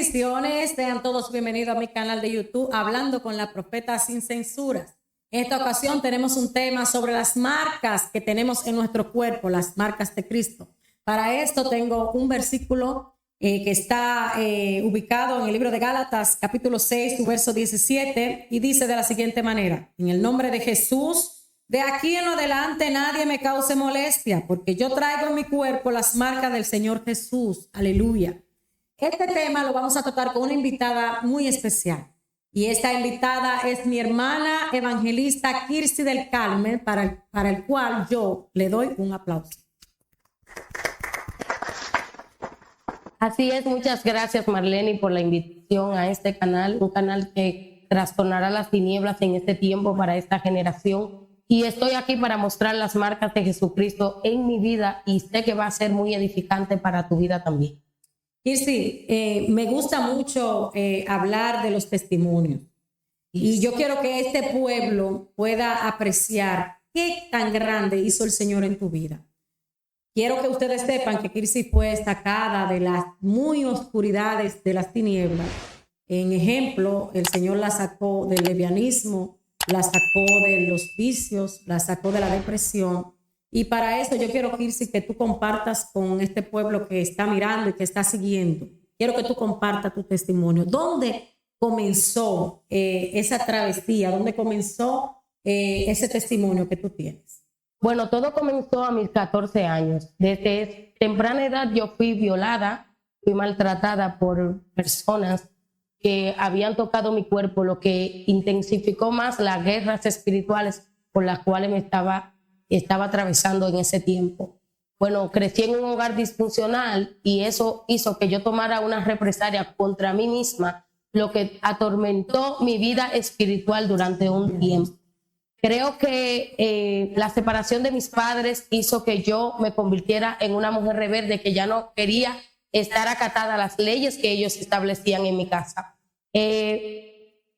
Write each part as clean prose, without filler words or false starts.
Bendiciones, sean todos bienvenidos a mi canal de YouTube Hablando con la Profeta Sin Censuras. En esta ocasión tenemos un tema sobre las marcas que tenemos en nuestro cuerpo, las marcas de Cristo. Para esto tengo un versículo que está ubicado en el libro de Gálatas, capítulo 6, verso 17, y dice de la siguiente manera: en el nombre de Jesús, de aquí en adelante nadie me cause molestia, porque yo traigo en mi cuerpo las marcas del Señor Jesús. Aleluya. Este tema lo vamos a tratar con una invitada muy especial. Y esta invitada es mi hermana evangelista Kirsi del Carmen, para el cual yo le doy un aplauso. Así es, muchas gracias Marlene por la invitación a este canal, un canal que trastornará las tinieblas en este tiempo para esta generación. Y estoy aquí para mostrar las marcas de Jesucristo en mi vida y sé que va a ser muy edificante para tu vida también. Kirsi, me gusta mucho hablar de los testimonios y yo quiero que este pueblo pueda apreciar qué tan grande hizo el Señor en tu vida. Quiero que ustedes sepan que Kirsi fue sacada de las muy oscuridades de las tinieblas. En ejemplo, el Señor la sacó del lesbianismo, la sacó de los vicios, la sacó de la depresión. Y para eso yo quiero, Kirsi, que tú compartas con este pueblo que está mirando y que está siguiendo. Quiero que tú compartas tu testimonio. ¿Dónde comenzó esa travesía? ¿Dónde comenzó ese testimonio que tú tienes? Bueno, todo comenzó a mis 14 años. Desde temprana edad yo fui violada, fui maltratada por personas que habían tocado mi cuerpo, lo que intensificó más las guerras espirituales por las cuales me estaba atravesando en ese tiempo. Bueno, crecí en un hogar disfuncional y eso hizo que yo tomara una represalia contra mí misma, lo que atormentó mi vida espiritual durante un tiempo. Creo que la separación de mis padres hizo que yo me convirtiera en una mujer rebelde que ya no quería estar acatada a las leyes que ellos establecían en mi casa.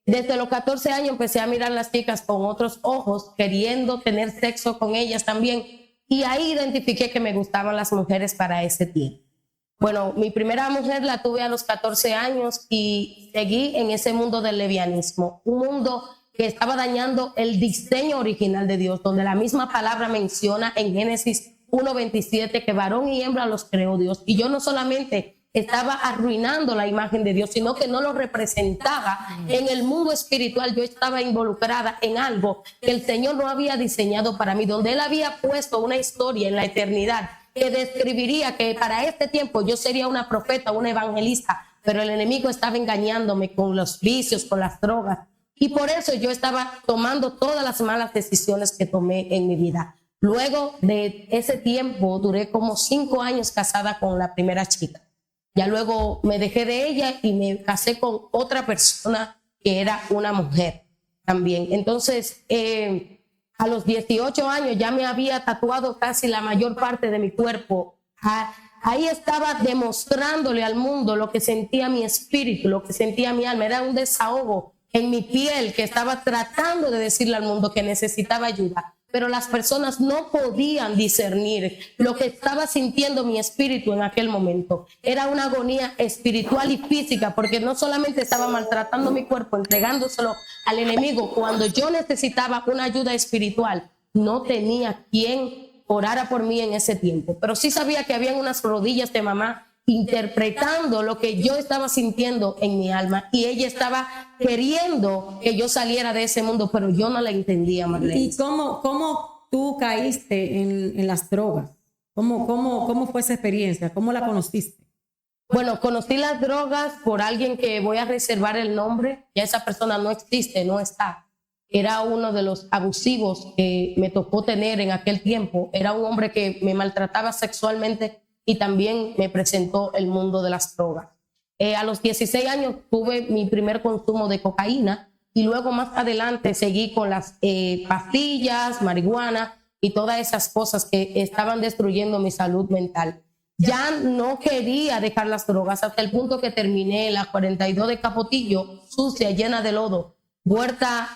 Desde los 14 años empecé a mirar a las chicas con otros ojos, queriendo tener sexo con ellas también. Y ahí identifiqué que me gustaban las mujeres para ese tiempo. Bueno, mi primera mujer la tuve a los 14 años y seguí en ese mundo del lesbianismo. Un mundo que estaba dañando el diseño original de Dios, donde la misma palabra menciona en Génesis 1:27 que varón y hembra los creó Dios. Y yo no solamente estaba arruinando la imagen de Dios, sino que no lo representaba en el mundo espiritual. Yo estaba involucrada en algo que el Señor no había diseñado para mí, donde Él había puesto una historia en la eternidad que describiría que para este tiempo yo sería una profeta, una evangelista, pero el enemigo estaba engañándome con los vicios, con las drogas, y por eso yo estaba tomando todas las malas decisiones que tomé en mi vida. Luego de ese tiempo duré como 5 años casada con la primera chica. Ya luego me dejé de ella y me casé con otra persona que era una mujer también. Entonces, a los 18 años ya me había tatuado casi la mayor parte de mi cuerpo. Ahí estaba demostrándole al mundo lo que sentía mi espíritu, lo que sentía mi alma. Era un desahogo en mi piel que estaba tratando de decirle al mundo que necesitaba ayuda. Pero las personas no podían discernir lo que estaba sintiendo mi espíritu en aquel momento. Era una agonía espiritual y física, porque no solamente estaba maltratando mi cuerpo, entregándoselo al enemigo. Cuando yo necesitaba una ayuda espiritual, no tenía quien orara por mí en ese tiempo. Pero sí sabía que habían unas rodillas de mamá interpretando lo que yo estaba sintiendo en mi alma, y ella estaba queriendo que yo saliera de ese mundo, pero yo no la entendía, Marlene. ¿Y cómo tú caíste en las drogas? ¿Cómo fue esa experiencia? ¿Cómo la conociste? Bueno, conocí las drogas por alguien que voy a reservar el nombre. Ya esa persona no existe, no está. Era uno de los abusivos que me tocó tener en aquel tiempo. Era un hombre que me maltrataba sexualmente y también me presentó el mundo de las drogas. A los 16 años tuve mi primer consumo de cocaína y luego más adelante seguí con las pastillas, marihuana y todas esas cosas que estaban destruyendo mi salud mental. Ya no quería dejar las drogas hasta el punto que terminé la 42 de Capotillo, sucia, llena de lodo, muerta,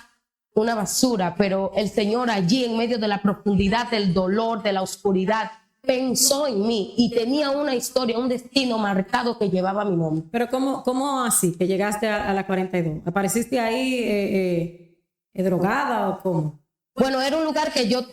una basura, pero el Señor allí en medio de la profundidad del dolor, de la oscuridad, pensó en mí y tenía una historia, un destino marcado que llevaba mi nombre. Pero ¿cómo así que llegaste a la 42? ¿Apareciste ahí drogada o cómo? Bueno, era un lugar que yo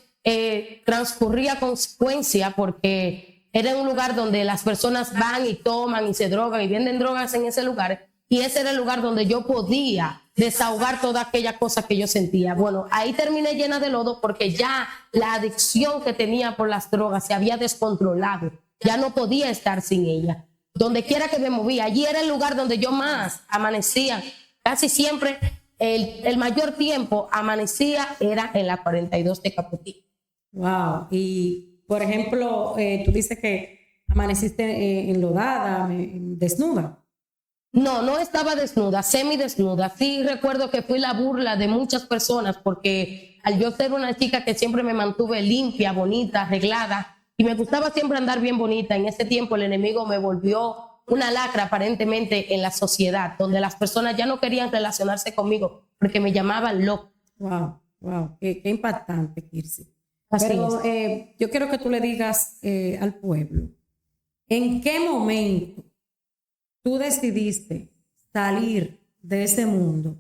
transcurría con frecuencia porque era un lugar donde las personas van y toman y se drogan y venden drogas en ese lugar, y ese era el lugar donde yo podía desahogar toda aquella cosa que yo sentía. Bueno, ahí terminé llena de lodo porque ya la adicción que tenía por las drogas se había descontrolado, ya no podía estar sin ella. Donde quiera que me movía, allí era el lugar donde yo más amanecía. Casi siempre el mayor tiempo amanecía era en la 42 de Capotillo. Wow. Y, por ejemplo, tú dices que amaneciste enlodada, desnuda. No estaba desnuda, semidesnuda. Sí recuerdo que fui la burla de muchas personas porque al yo ser una chica que siempre me mantuve limpia, bonita, arreglada, y me gustaba siempre andar bien bonita, en ese tiempo el enemigo me volvió una lacra aparentemente en la sociedad, donde las personas ya no querían relacionarse conmigo porque me llamaban loca. Wow, qué impactante, Kirsi. Así Pero es. yo quiero que tú le digas al pueblo, ¿en qué momento tú decidiste salir de ese mundo?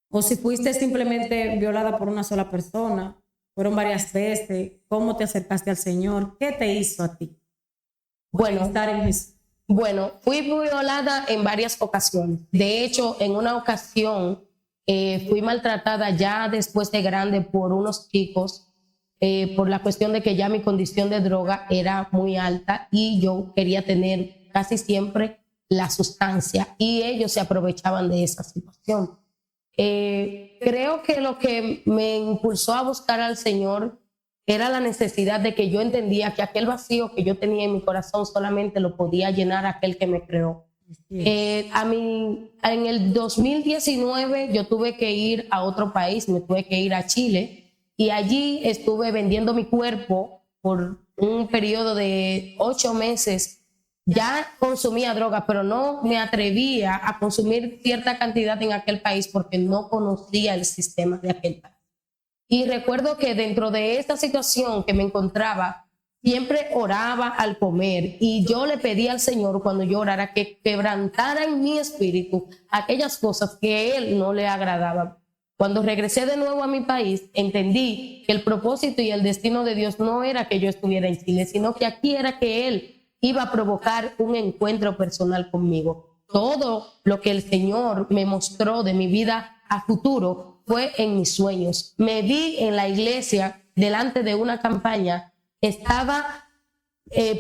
O si fuiste simplemente violada por una sola persona, fueron varias veces, ¿cómo te acercaste al Señor? ¿Qué te hizo a ti? Bueno, Estar en Jesús. Bueno, fui violada en varias ocasiones. De hecho, en una ocasión fui maltratada ya después de grande por unos chicos por la cuestión de que ya mi condición de droga era muy alta y yo quería tener casi siempre la sustancia y ellos se aprovechaban de esa situación. Creo que lo que me impulsó a buscar al Señor era la necesidad de que yo entendía que aquel vacío que yo tenía en mi corazón solamente lo podía llenar aquel que me creó. En el 2019 yo tuve que ir a otro país, me tuve que ir a Chile y allí estuve vendiendo mi cuerpo por un periodo de 8 meses. Ya consumía droga, pero no me atrevía a consumir cierta cantidad en aquel país porque no conocía el sistema de aquel país. Y recuerdo que dentro de esta situación que me encontraba, siempre oraba al comer y yo le pedí al Señor cuando yo orara que quebrantara en mi espíritu aquellas cosas que a Él no le agradaban. Cuando regresé de nuevo a mi país, entendí que el propósito y el destino de Dios no era que yo estuviera en Chile, sino que aquí era que Él iba a provocar un encuentro personal conmigo. Todo lo que el Señor me mostró de mi vida a futuro fue en mis sueños. Me vi en la iglesia delante de una campaña. Estaba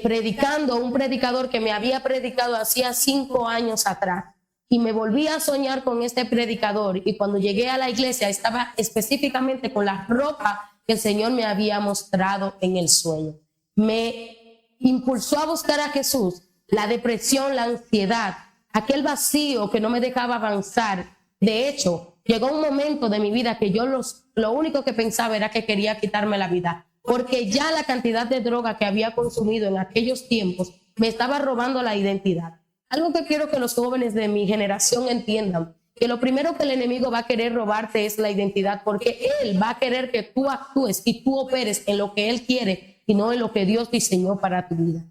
predicando un predicador que me había predicado hacía 5 años atrás. Y me volví a soñar con este predicador. Y cuando llegué a la iglesia estaba específicamente con la ropa que el Señor me había mostrado en el sueño. Me impulsó a buscar a Jesús, la depresión, la ansiedad, aquel vacío que no me dejaba avanzar. De hecho, llegó un momento de mi vida que yo lo único que pensaba era que quería quitarme la vida, porque ya la cantidad de droga que había consumido en aquellos tiempos me estaba robando la identidad. Algo que quiero que los jóvenes de mi generación entiendan, que lo primero que el enemigo va a querer robarte es la identidad, porque él va a querer que tú actúes y tú operes en lo que él quiere y no en lo que Dios diseñó para tu vida.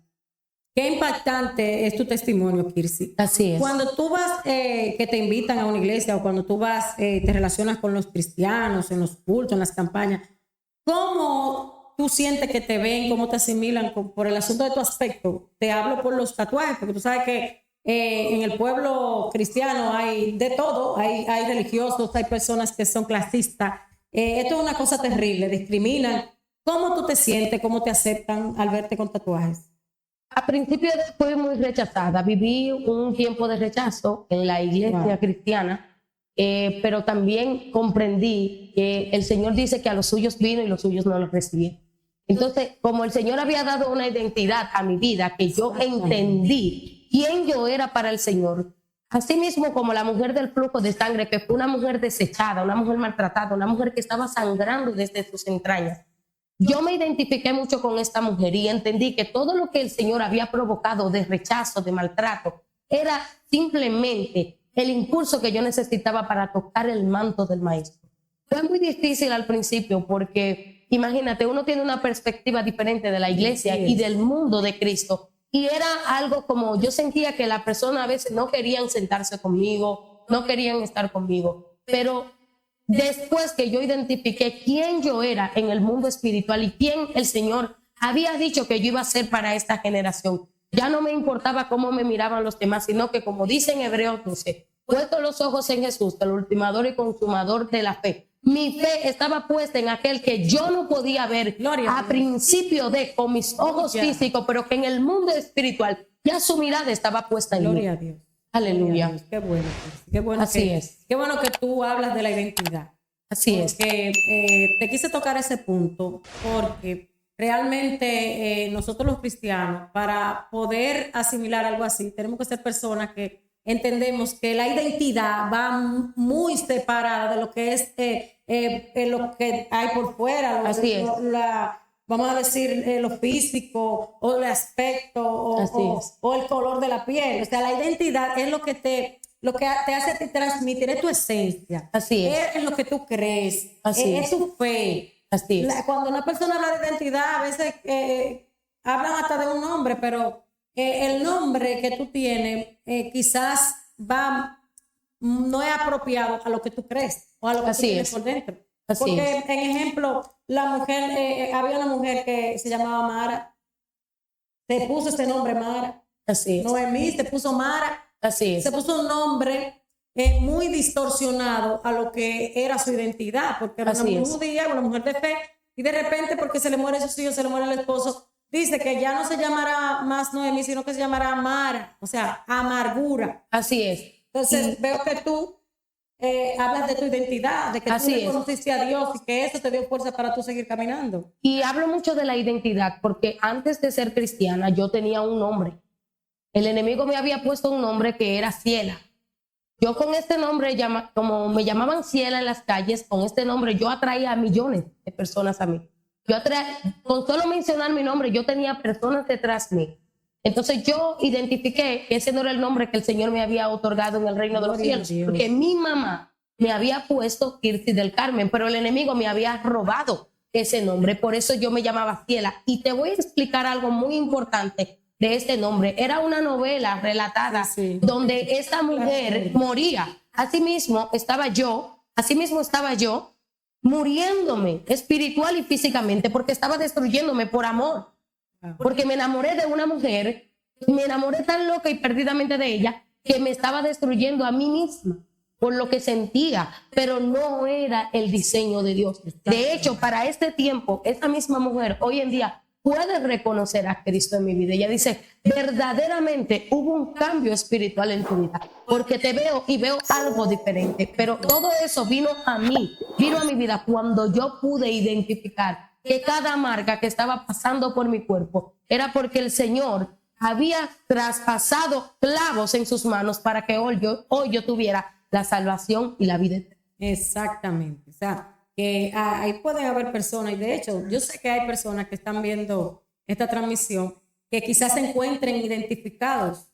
Qué impactante es tu testimonio, Kirsi. Así es. Cuando tú vas, que te invitan a una iglesia o cuando tú vas, te relacionas con los cristianos en los cultos, en las campañas, ¿cómo tú sientes que te ven, cómo te asimilan por el asunto de tu aspecto? Te hablo por los tatuajes, porque tú sabes que en el pueblo cristiano hay de todo, hay religiosos, hay personas que son clasistas. Esto es una cosa terrible, discriminan. ¿Cómo tú te sientes, cómo te aceptan al verte con tatuajes? A principio fui muy rechazada, viví un tiempo de rechazo en la iglesia cristiana, pero también comprendí que el Señor dice que a los suyos vino y los suyos no los recibieron. Entonces, como el Señor había dado una identidad a mi vida, que yo entendí quién yo era para el Señor, así mismo como la mujer del flujo de sangre, que fue una mujer desechada, una mujer maltratada, una mujer que estaba sangrando desde sus entrañas, yo me identifiqué mucho con esta mujer y entendí que todo lo que el Señor había provocado de rechazo, de maltrato, era simplemente el impulso que yo necesitaba para tocar el manto del Maestro. Fue muy difícil al principio porque imagínate, uno tiene una perspectiva diferente de la iglesia y del mundo de Cristo. Y era algo como, yo sentía que la persona a veces no querían sentarse conmigo, no querían estar conmigo. Pero después que yo identifiqué quién yo era en el mundo espiritual y quién el Señor había dicho que yo iba a ser para esta generación, ya no me importaba cómo me miraban los demás, sino que, como dice en Hebreos 12, puesto los ojos en Jesús, el ultimador y consumador de la fe. Mi fe estaba puesta en aquel que yo no podía ver a principio de con mis ojos físicos, pero que en el mundo espiritual ya su mirada estaba puesta en mí. Gloria a Dios. Aleluya. Gloria a Dios. Qué bueno. Qué bueno. Así es. Qué bueno que tú hablas de la identidad. Así es. Porque te quise tocar ese punto porque realmente nosotros los cristianos, para poder asimilar algo así, tenemos que ser personas que entendemos que la identidad va muy separada de lo que es lo que hay por fuera. Así es. Vamos a decir lo físico o el aspecto o el color de la piel. O sea, la identidad es lo que te hace transmitir, es tu esencia. Así es. Es lo que tú crees. Así es tu fe. Así es. Cuando una persona habla de identidad, a veces hablan hasta de un nombre, pero el nombre que tú tienes quizás no es apropiado a lo que tú crees o a lo que tú tienes por dentro. Porque, en ejemplo, había una mujer que se llamaba Mara, se puso ese nombre Mara. Así es. Noemí se puso Mara. Así es. Se puso un nombre muy distorsionado a lo que era su identidad, porque era una mujer judía, una mujer de fe, y de repente, porque se le muere sus hijos, se le muere el esposo, dice que ya no se llamará más Noemí, sino que se llamará Mara, o sea, amargura. Así es. Entonces, veo que tú hablas de tu identidad, de que tú conociste a Dios y que eso te dio fuerza para tú seguir caminando. Y hablo mucho de la identidad porque antes de ser cristiana yo tenía un nombre. El enemigo me había puesto un nombre que era Ciela. Yo con este nombre, como me llamaban Ciela en las calles, con este nombre yo atraía a millones de personas a mí. Con solo mencionar mi nombre, yo tenía personas detrás de mí. Entonces yo identifiqué que ese no era el nombre que el Señor me había otorgado en el reino de los cielos, porque mi mamá me había puesto Kirsi del Carmen, pero el enemigo me había robado ese nombre, por eso yo me llamaba Ciela. Y te voy a explicar algo muy importante de este nombre. Era una novela relatada donde esta mujer moría. Asimismo estaba yo muriéndome espiritual y físicamente porque estaba destruyéndome por amor. Porque me enamoré de una mujer, me enamoré tan loca y perdidamente de ella que me estaba destruyendo a mí misma por lo que sentía, pero no era el diseño de Dios. De hecho, para este tiempo, esta misma mujer hoy en día puede reconocer a Cristo en mi vida. Ella dice, verdaderamente hubo un cambio espiritual en tu vida, porque te veo y veo algo diferente. Pero todo eso vino a mi vida cuando yo pude identificar que cada marca que estaba pasando por mi cuerpo era porque el Señor había traspasado clavos en sus manos para que hoy yo tuviera la salvación y la vida eterna. Exactamente. O sea, que ahí pueden haber personas, y de hecho yo sé que hay personas que están viendo esta transmisión que quizás se encuentren identificados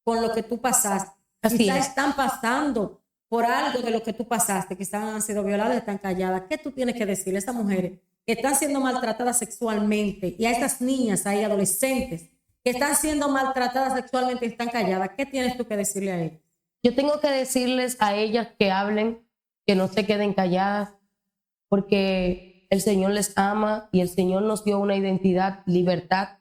con lo que tú pasaste. Quizás están pasando por algo de lo que tú pasaste, quizás han sido violadas, están calladas. ¿Qué tú tienes que decirle a estas mujeres que están siendo maltratadas sexualmente y a estas niñas, hay adolescentes que están siendo maltratadas sexualmente y están calladas? ¿Qué tienes tú que decirle a ellas? Yo tengo que decirles a ellas que hablen, que no se queden calladas, porque el Señor les ama y el Señor nos dio una identidad, libertad.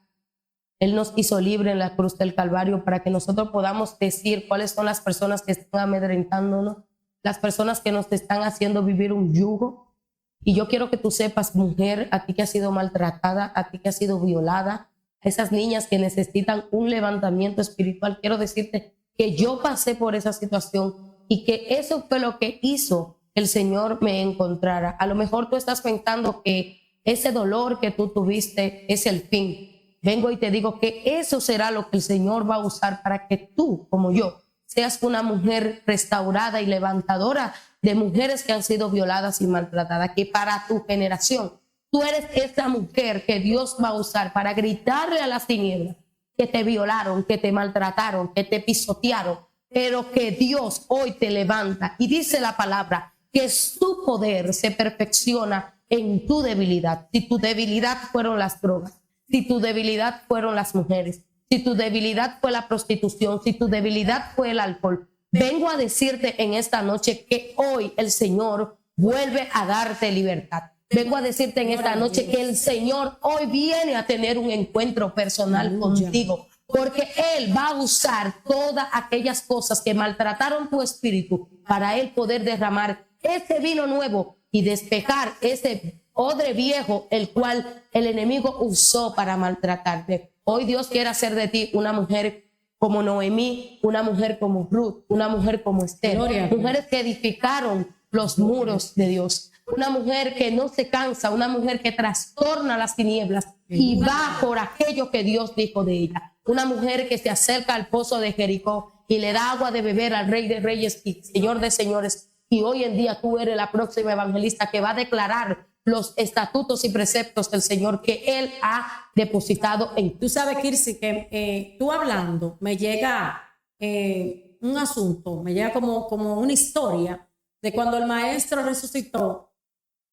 Él nos hizo libre en la cruz del Calvario para que nosotros podamos decir cuáles son las personas que están amedrentándonos, las personas que nos están haciendo vivir un yugo. Y yo quiero que tú sepas, mujer, a ti que has sido maltratada, a ti que has sido violada, a esas niñas que necesitan un levantamiento espiritual, quiero decirte que yo pasé por esa situación y que eso fue lo que hizo que el Señor me encontrara. A lo mejor tú estás pensando que ese dolor que tú tuviste es el fin. Vengo y te digo que eso será lo que el Señor va a usar para que tú, como yo, seas una mujer restaurada y levantadora de mujeres que han sido violadas y maltratadas, que para tu generación tú eres esa mujer que Dios va a usar para gritarle a las tinieblas que te violaron, que te maltrataron, que te pisotearon, pero que Dios hoy te levanta. Y dice la palabra que su poder se perfecciona en tu debilidad. Si tu debilidad fueron las drogas, si tu debilidad fueron las mujeres, si tu debilidad fue la prostitución, si tu debilidad fue el alcohol, vengo a decirte en esta noche que hoy el Señor vuelve a darte libertad. Vengo a decirte en esta noche que el Señor hoy viene a tener un encuentro personal contigo, porque Él va a usar todas aquellas cosas que maltrataron tu espíritu para Él poder derramar ese vino nuevo y despejar ese odre viejo, el cual el enemigo usó para maltratarte. Hoy Dios quiere hacer de ti una mujer como Noemí, una mujer como Ruth, una mujer como Esther, mujeres que edificaron los muros de Dios, una mujer que no se cansa, una mujer que trastorna las tinieblas y va por aquello que Dios dijo de ella, una mujer que se acerca al pozo de Jericó y le da agua de beber al Rey de Reyes y Señor de Señores. Y hoy en día tú eres la próxima evangelista que va a declarar los estatutos y preceptos del Señor que Él ha depositado en ti. Tú sabes, Kirsi, que tú hablando me llega un asunto, me llega como una historia de cuando el maestro resucitó.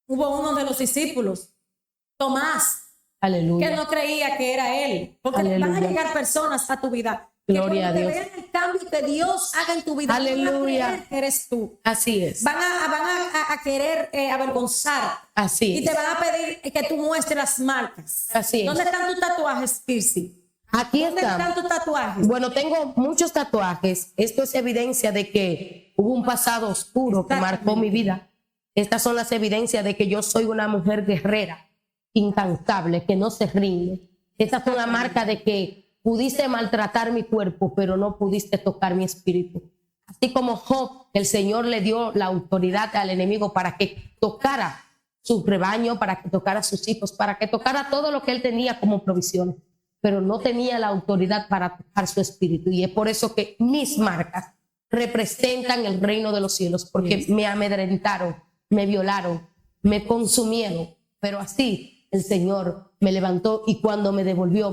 Hubo uno de los discípulos, Tomás, aleluya, que no creía que era él, porque van a llegar personas a tu vida. Gloria a Dios. Que vean el cambio que Dios haga en tu vida. Aleluya. Van a creer que eres tú. Así es. Van a querer avergonzar. Así es. Y te van a pedir que tú muestres las marcas. Así es. ¿Dónde están tus tatuajes, Kirsi? Aquí ¿Dónde están tus tatuajes? Bueno, tengo muchos tatuajes. Esto es evidencia de que hubo un pasado oscuro que marcó mi vida. Estas son las evidencias de que yo soy una mujer guerrera, incansable, que no se rinde. Estas son la marca de que pudiste maltratar mi cuerpo, pero no pudiste tocar mi espíritu. Así como Job, el Señor le dio la autoridad al enemigo para que tocara su rebaño, para que tocara sus hijos, para que tocara todo lo que él tenía como provisión, pero no tenía la autoridad para tocar su espíritu. Y es por eso que mis marcas representan el reino de los cielos, porque me amedrentaron, me violaron, me consumieron, pero así el Señor me levantó y cuando me devolvió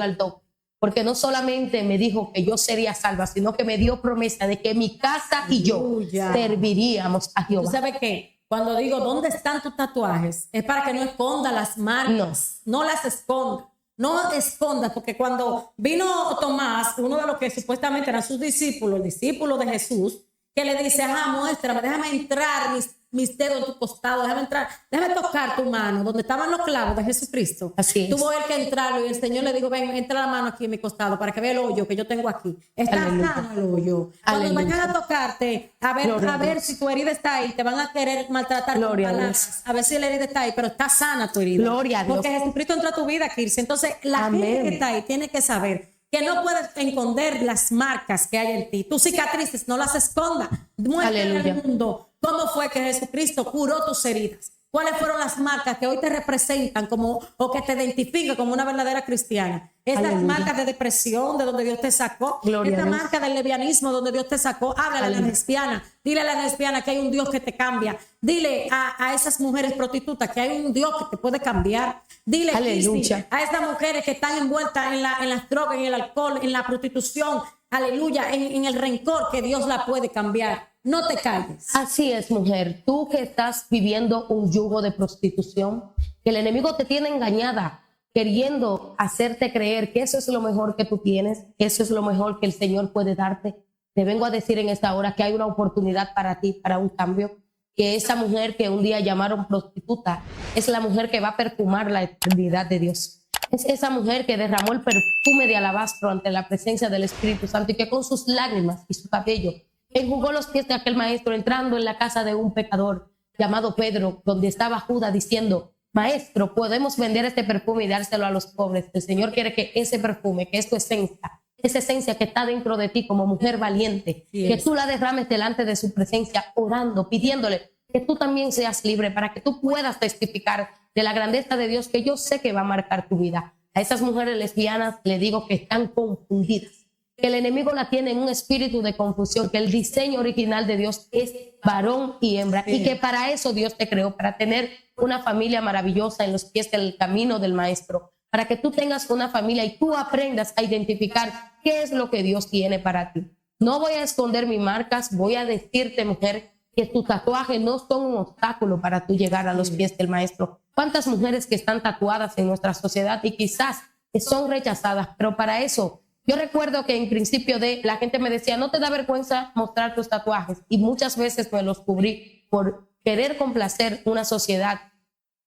al doble. Porque no solamente me dijo que yo sería salva, sino que me dio promesa de que mi casa y yo serviríamos a Jehová. ¿Tú sabes qué? Cuando digo, ¿dónde están tus tatuajes? Es para que no esconda las marcas. No las esconda. No escondas, porque cuando vino Tomás, uno de los que supuestamente eran sus discípulos, el discípulo de Jesús, que le dice, muéstrame, déjame entrar mis dedos en tu costado, déjame tocar tu mano, donde estaban los clavos de Jesucristo. Así es. Tuvo él que entrarlo y el Señor le dijo, ven, entra la mano aquí en mi costado para que vea el hoyo que yo tengo aquí. Está sano el hoyo. Cuando vayan a tocarte, a ver si tu herida está ahí, te van a querer maltratar con palabras, a ver si la herida está ahí, pero está sana tu herida. Gloria a Dios. Porque Jesucristo entró a tu vida, Kirsi. Entonces, la gente que está ahí tiene que saber que no puedes esconder las marcas que hay en ti. Tus cicatrices no las escondas. Muéstrale al mundo cómo fue que Jesucristo curó tus heridas. ¿Cuáles fueron las marcas que hoy te representan o que te identifican como una verdadera cristiana? Esas marcas de depresión, de donde Dios te sacó. Esa marca del levianismo, donde Dios te sacó. Háblale a la lesbiana. Dile a la lesbiana que hay un Dios que te cambia. Dile a esas mujeres prostitutas que hay un Dios que te puede cambiar. Dile a esas mujeres que están envueltas en las drogas, en el alcohol, en la prostitución. Aleluya, en el rencor, que Dios la puede cambiar. No te calles. Así es, mujer. Tú que estás viviendo un yugo de prostitución, que el enemigo te tiene engañada, queriendo hacerte creer que eso es lo mejor que tú tienes, que eso es lo mejor que el Señor puede darte. Te vengo a decir en esta hora que hay una oportunidad para ti, para un cambio, que esa mujer que un día llamaron prostituta es la mujer que va a perfumar la eternidad de Dios. Es esa mujer que derramó el perfume de alabastro ante la presencia del Espíritu Santo y que con sus lágrimas y su cabello enjugó los pies de aquel maestro entrando en la casa de un pecador llamado Pedro, donde estaba Judas diciendo, maestro, podemos vender este perfume y dárselo a los pobres. El Señor quiere que ese perfume, que es tu esencia, esa esencia que está dentro de ti como mujer valiente, que tú la derrames delante de su presencia, orando, pidiéndole que tú también seas libre para que tú puedas testificar de la grandeza de Dios, que yo sé que va a marcar tu vida. A esas mujeres lesbianas le digo que están confundidas, que el enemigo la tiene en un espíritu de confusión, que el diseño original de Dios es varón y hembra, y que para eso Dios te creó, para tener una familia maravillosa en los pies del camino del maestro, para que tú tengas una familia y tú aprendas a identificar qué es lo que Dios tiene para ti. No voy a esconder mis marcas, voy a decirte, mujer, que tus tatuajes no son un obstáculo para tú llegar a los pies del maestro. ¿Cuántas mujeres que están tatuadas en nuestra sociedad y quizás son rechazadas? Pero para eso, yo recuerdo que en principio la gente me decía, ¿no te da vergüenza mostrar tus tatuajes? Y muchas veces me los cubrí por querer complacer una sociedad,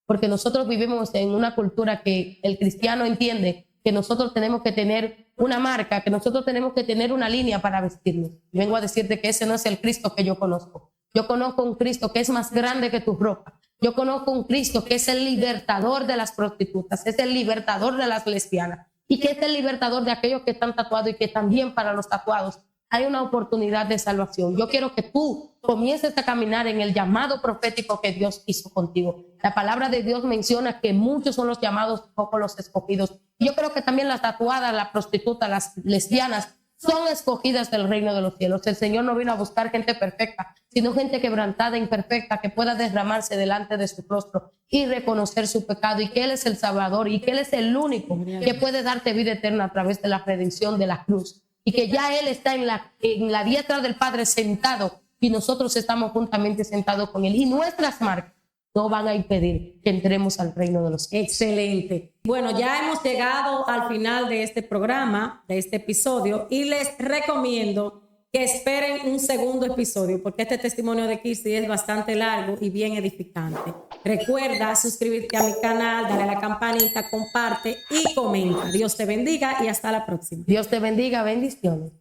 porque nosotros vivimos en una cultura que el cristiano entiende que nosotros tenemos que tener una marca, que nosotros tenemos que tener una línea para vestirnos. Y vengo a decirte que ese no es el Cristo que yo conozco. Yo conozco un Cristo que es más grande que tu ropa. Yo conozco un Cristo que es el libertador de las prostitutas, es el libertador de las lesbianas y que es el libertador de aquellos que están tatuados y que también para los tatuados hay una oportunidad de salvación. Yo quiero que tú comiences a caminar en el llamado profético que Dios hizo contigo. La palabra de Dios menciona que muchos son los llamados, pocos los escogidos. Yo creo que también las tatuadas, las prostitutas, las lesbianas son escogidas del reino de los cielos. El Señor no vino a buscar gente perfecta, sino gente quebrantada, imperfecta, que pueda derramarse delante de su rostro y reconocer su pecado y que Él es el Salvador y que Él es el único que puede darte vida eterna a través de la redención de la cruz. Y que ya Él está en la diestra del Padre sentado y nosotros estamos juntamente sentados con Él. Y nuestras marcas no van a impedir que entremos al reino de los cielos. Excelente. Bueno, ya hemos llegado al final de este programa, de este episodio, y les recomiendo que esperen un segundo episodio, porque este testimonio de Kirsty es bastante largo y bien edificante. Recuerda suscribirte a mi canal, dale a la campanita, comparte y comenta. Dios te bendiga y hasta la próxima. Dios te bendiga, bendiciones.